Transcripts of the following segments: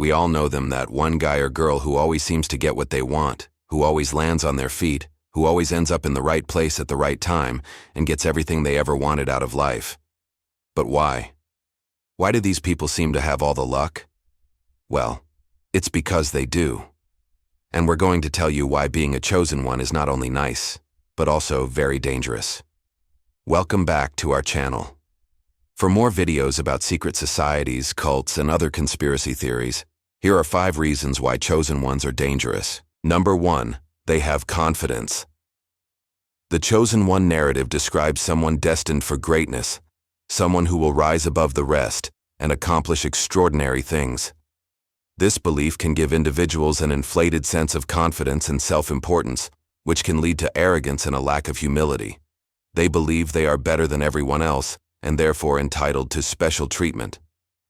We all know them, that one guy or girl who always seems to get what they want, who always lands on their feet, who always ends up in the right place at the right time, and gets everything they ever wanted out of life. But why? Why do these people seem to have all the luck? Well, it's because they do. And we're going to tell you why being a chosen one is not only nice, but also very dangerous. Welcome back to our channel. For more videos about secret societies, cults, and other conspiracy theories, here are 5 reasons why chosen ones are dangerous. Number 1, they have confidence. The chosen one narrative describes someone destined for greatness, someone who will rise above the rest and accomplish extraordinary things. This belief can give individuals an inflated sense of confidence and self-importance, which can lead to arrogance and a lack of humility. They believe they are better than everyone else, and therefore entitled to special treatment.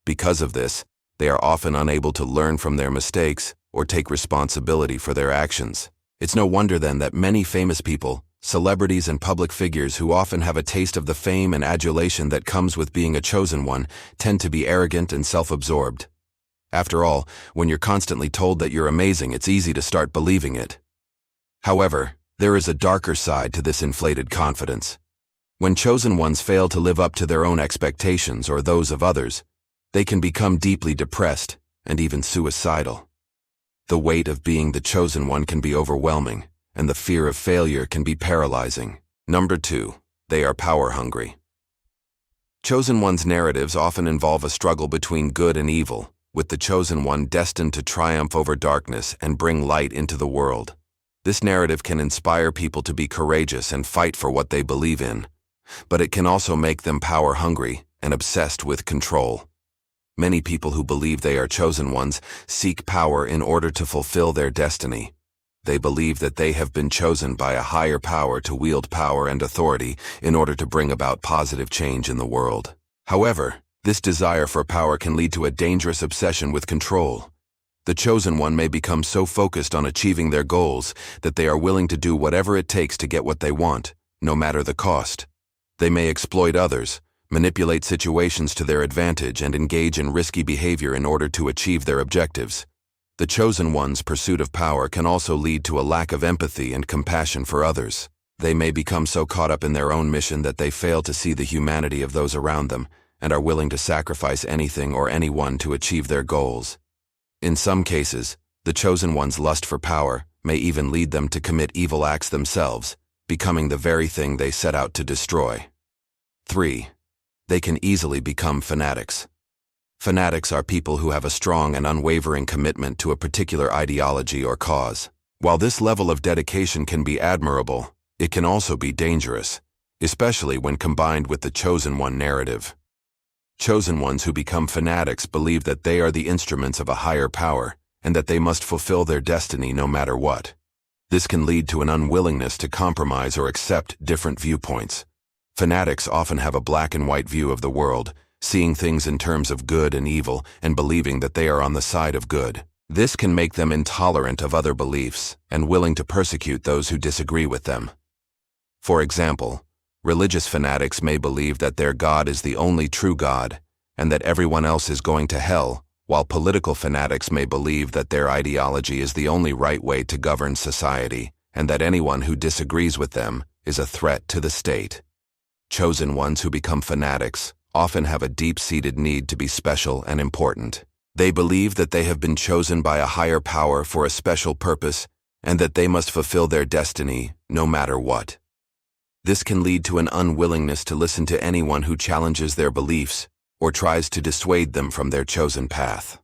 Because of this, they are often unable to learn from their mistakes or take responsibility for their actions. It's no wonder then that many famous people, celebrities, and public figures who often have a taste of the fame and adulation that comes with being a chosen one tend to be arrogant and self-absorbed. After all, when you're constantly told that you're amazing, it's easy to start believing it. However, there is a darker side to this inflated confidence. When chosen ones fail to live up to their own expectations or those of others, they can become deeply depressed and even suicidal. The weight of being the chosen one can be overwhelming, and the fear of failure can be paralyzing. Number 2, they are power-hungry. Chosen ones' narratives often involve a struggle between good and evil, with the chosen one destined to triumph over darkness and bring light into the world. This narrative can inspire people to be courageous and fight for what they believe in, but it can also make them power-hungry and obsessed with control. Many people who believe they are chosen ones seek power in order to fulfill their destiny. They believe that they have been chosen by a higher power to wield power and authority in order to bring about positive change in the world. However, this desire for power can lead to a dangerous obsession with control. The chosen one may become so focused on achieving their goals that they are willing to do whatever it takes to get what they want, no matter the cost. They may exploit others, manipulate situations to their advantage, and engage in risky behavior in order to achieve their objectives. The chosen one's pursuit of power can also lead to a lack of empathy and compassion for others. They may become so caught up in their own mission that they fail to see the humanity of those around them and are willing to sacrifice anything or anyone to achieve their goals. In some cases, the chosen one's lust for power may even lead them to commit evil acts themselves, becoming the very thing they set out to destroy. 3. They can easily become fanatics. Fanatics are people who have a strong and unwavering commitment to a particular ideology or cause. While this level of dedication can be admirable, it can also be dangerous, especially when combined with the chosen one narrative. Chosen ones who become fanatics believe that they are the instruments of a higher power and that they must fulfill their destiny no matter what. This can lead to an unwillingness to compromise or accept different viewpoints. Fanatics often have a black and white view of the world, seeing things in terms of good and evil and believing that they are on the side of good. This can make them intolerant of other beliefs and willing to persecute those who disagree with them. For example, religious fanatics may believe that their God is the only true God and that everyone else is going to hell, while political fanatics may believe that their ideology is the only right way to govern society and that anyone who disagrees with them is a threat to the state. Chosen ones who become fanatics often have a deep-seated need to be special and important. They believe that they have been chosen by a higher power for a special purpose and that they must fulfill their destiny no matter what. This can lead to an unwillingness to listen to anyone who challenges their beliefs or tries to dissuade them from their chosen path.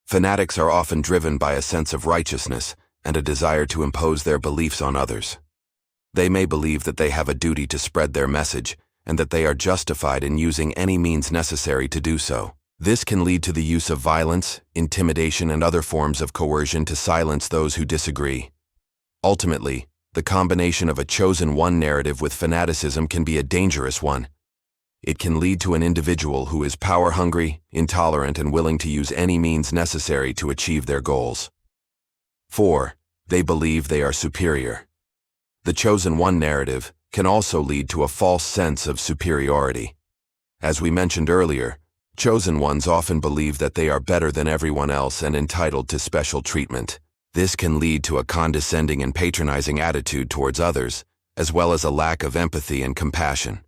Fanatics are often driven by a sense of righteousness and a desire to impose their beliefs on others. They may believe that they have a duty to spread their message and that they are justified in using any means necessary to do so. This can lead to the use of violence, intimidation, and other forms of coercion to silence those who disagree. Ultimately, the combination of a chosen one narrative with fanaticism can be a dangerous one. It can lead to an individual who is power-hungry, intolerant, and willing to use any means necessary to achieve their goals. 4. They believe they are superior. The chosen one narrative can also lead to a false sense of superiority. As we mentioned earlier, Chosen ones often believe that they are better than everyone else and entitled to special treatment. This can lead to a condescending and patronizing attitude towards others, as well as a lack of empathy and compassion.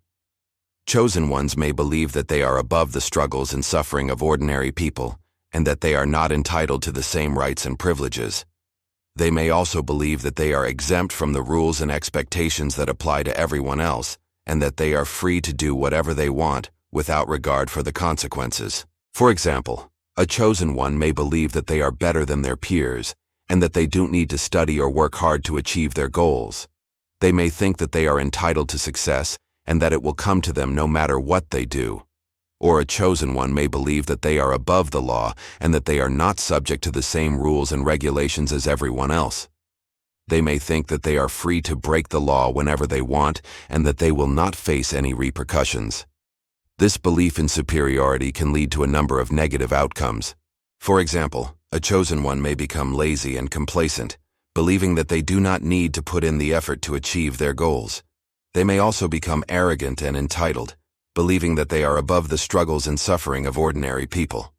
Chosen ones may believe that they are above the struggles and suffering of ordinary people, and that they are not entitled to the same rights and privileges. They may also believe that they are exempt from the rules and expectations that apply to everyone else, and that they are free to do whatever they want without regard for the consequences. For example, a chosen one may believe that they are better than their peers, and that they don't need to study or work hard to achieve their goals. They may think that they are entitled to success, and that it will come to them no matter what they do. Or a chosen one may believe that they are above the law and that they are not subject to the same rules and regulations as everyone else. They may think that they are free to break the law whenever they want and that they will not face any repercussions. This belief in superiority can lead to a number of negative outcomes. For example, a chosen one may become lazy and complacent, believing that they do not need to put in the effort to achieve their goals. They may also become arrogant and entitled, believing that they are above the struggles and suffering of ordinary people.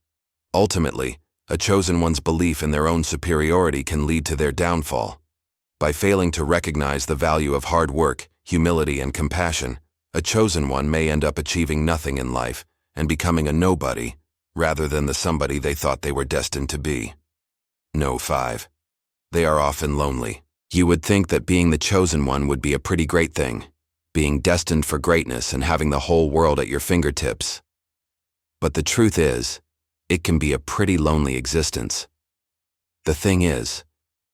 Ultimately, a chosen one's belief in their own superiority can lead to their downfall. By failing to recognize the value of hard work, humility, and compassion, a chosen one may end up achieving nothing in life and becoming a nobody, rather than the somebody they thought they were destined to be. No. 5. They are often lonely. You would think that being the chosen one would be a pretty great thing, being destined for greatness and having the whole world at your fingertips. But the truth is, it can be a pretty lonely existence. The thing is,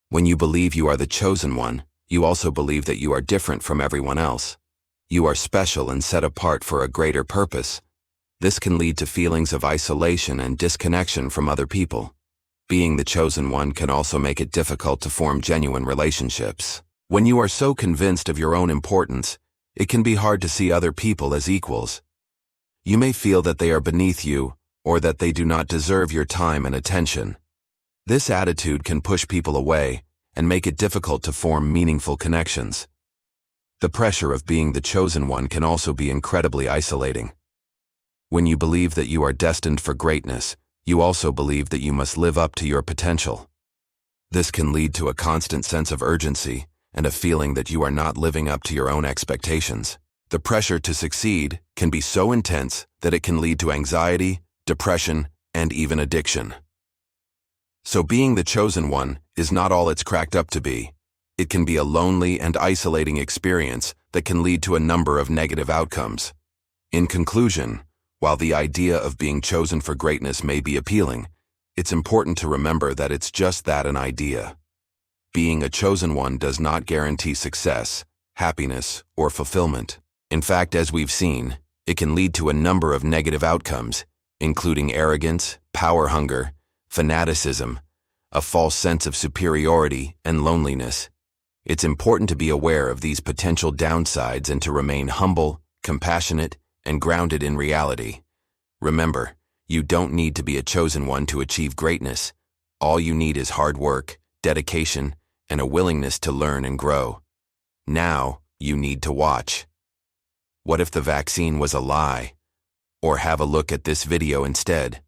when you believe you are the chosen one, you also believe that you are different from everyone else. You are special and set apart for a greater purpose. This can lead to feelings of isolation and disconnection from other people. Being the chosen one can also make it difficult to form genuine relationships. When you are so convinced of your own importance, it can be hard to see other people as equals. You may feel that they are beneath you, or that they do not deserve your time and attention. This attitude can push people away and make it difficult to form meaningful connections. The pressure of being the chosen one can also be incredibly isolating. When you believe that you are destined for greatness, you also believe that you must live up to your potential. This can lead to a constant sense of urgency and a feeling that you are not living up to your own expectations. The pressure to succeed can be so intense that it can lead to anxiety, depression, and even addiction. So being the chosen one is not all it's cracked up to be. It can be a lonely and isolating experience that can lead to a number of negative outcomes. In conclusion, while the idea of being chosen for greatness may be appealing, it's important to remember that it's just that, an idea. Being a chosen one does not guarantee success, happiness, or fulfillment. In fact, as we've seen, it can lead to a number of negative outcomes, including arrogance, power hunger, fanaticism, a false sense of superiority, and loneliness. It's important to be aware of these potential downsides and to remain humble, compassionate, and grounded in reality. Remember, you don't need to be a chosen one to achieve greatness. All you need is hard work, dedication, and a willingness to learn and grow. Now, you need to watch. What if the vaccine was a lie? Or have a look at this video instead.